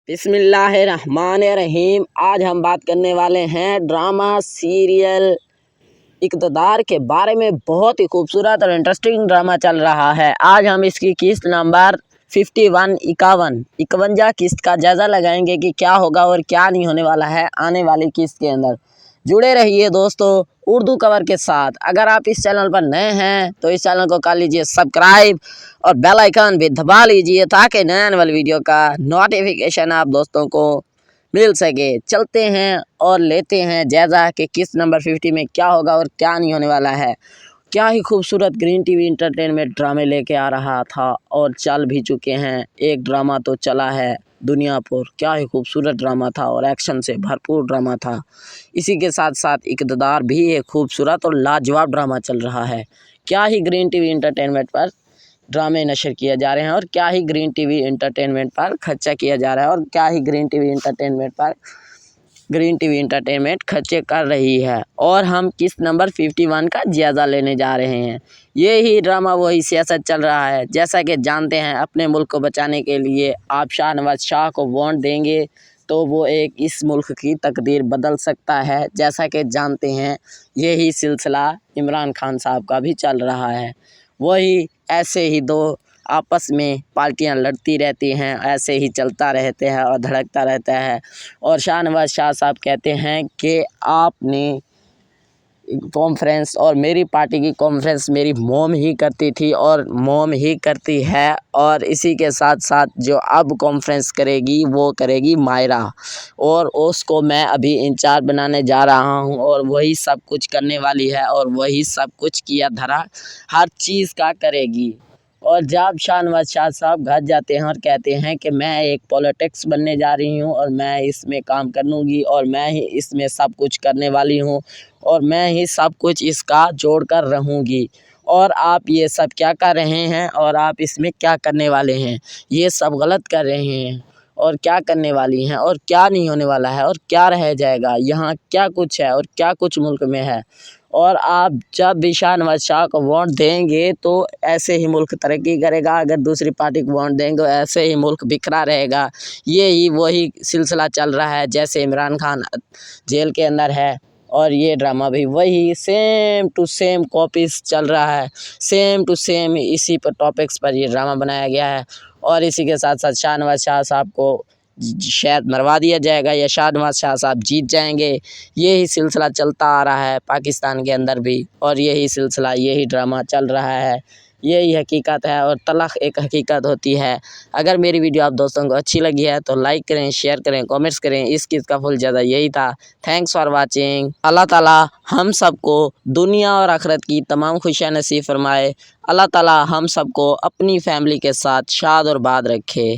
बिस्मिल्लाहिर्रहमानिर्रहीम। आज हम बात करने वाले हैं ड्रामा सीरियल इक़्तिदार के बारे में। बहुत ही खूबसूरत और इंटरेस्टिंग ड्रामा चल रहा है। आज हम इसकी किस्त नंबर 51 किस्त का जायज़ा लगाएंगे कि क्या होगा और क्या नहीं होने वाला है आने वाली किस्त के अंदर। जुड़े रहिए दोस्तों उर्दू कवर के साथ। अगर आप इस चैनल पर नए हैं तो इस चैनल को कर लीजिए सब्सक्राइब और बेल आइकन भी दबा लीजिए ताकि नए आने वाली वीडियो का नोटिफिकेशन आप दोस्तों को मिल सके। चलते हैं और लेते हैं जायज़ा कि किस्त नंबर 50 में क्या होगा और क्या नहीं होने वाला है। क्या ही खूबसूरत ग्रीन टीवी इंटरटेनमेंट ड्रामे लेके आ रहा था और चल भी चुके हैं। एक ड्रामा तो चला है दुनिया पर। क्या ही खूबसूरत ड्रामा था और एक्शन से भरपूर ड्रामा था। इसी के साथ साथ इक़्तिदार भी एक खूबसूरत और लाजवाब ड्रामा चल रहा है। क्या ही ग्रीन टीवी इंटरटेनमेंट पर ड्रामे नशर किए जा रहे हैं और क्या ही ग्रीन टीवी इंटरटेनमेंट पर खर्चा किया जा रहा है और क्या ही ग्रीन टीवी इंटरटेनमेंट खर्चे कर रही है। और हम किस्त नंबर 51 का जायज़ा लेने जा रहे हैं। ये ही ड्रामा वही सियासत चल रहा है। जैसा कि जानते हैं अपने मुल्क को बचाने के लिए आप शाहनवाज शाह को वोट देंगे तो वो एक इस मुल्क की तकदीर बदल सकता है। जैसा कि जानते हैं यही सिलसिला इमरान खान साहब का भी चल रहा है। वही ऐसे ही दो आपस में पार्टियां लड़ती रहती हैं, ऐसे ही चलता रहते हैं और धड़कता रहता है। और शाहनवाज शाह साहब कहते हैं कि आपने कॉन्फ्रेंस और मेरी पार्टी की कॉन्फ्रेंस मेरी मोम ही करती थी और मोम ही करती है। और इसी के साथ साथ जो अब कॉन्फ्रेंस करेगी वो करेगी मायरा और उसको मैं अभी इंचार्ज बनाने जा रहा हूं और वही सब कुछ करने वाली है और वही सब कुछ किया धरा हर चीज़ का करेगी। और जब शाहनवाज शाह साहब घर जाते हैं और कहते हैं कि मैं एक पॉलिटिक्स बनने जा रही हूं और मैं इसमें काम कर लूँगी और मैं ही इसमें सब कुछ करने वाली हूं और मैं ही सब कुछ इसका जोड़ कर रहूँगी और आप ये सब क्या कर रहे हैं और आप इसमें क्या करने वाले हैं, ये सब गलत कर रहे हैं और क्या करने वाली हैं और क्या नहीं होने वाला है और क्या रह जाएगा, यहाँ क्या कुछ है और क्या कुछ मुल्क में है। और आप जब भी शाहनवाज शाह को वोट देंगे तो ऐसे ही मुल्क तरक्की करेगा। अगर दूसरी पार्टी को वोट देंगे तो ऐसे ही मुल्क बिखरा रहेगा। ये ही वही सिलसिला चल रहा है। जैसे इमरान खान जेल के अंदर है और ये ड्रामा भी वही सेम टू सेम कॉपीज चल रहा है। सेम टू सेम इसी पर टॉपिक्स पर ये ड्रामा बनाया गया है। और इसी के साथ साथ शाहनवाज शाह साहब को शायद मरवा दिया जाएगा या शाहनवाज शाह साहब जीत जाएंगे। यही सिलसिला चलता आ रहा है पाकिस्तान के अंदर भी और यही सिलसिला यही ड्रामा चल रहा है। यही हकीकत है और तलख़ एक हकीकत होती है। अगर मेरी वीडियो आप दोस्तों को अच्छी लगी है तो लाइक करें, शेयर करें, कमेंट्स करें। इस किस्त का फुल ज़्यादा यही था। Thanks for watching. अल्लाह ताला हम सबको दुनिया और आखिरत की तमाम खुशियाँ नसीब फरमाए। अल्लाह ताला हम सबको अपनी फैमिली के साथ शाद और बाद रखे।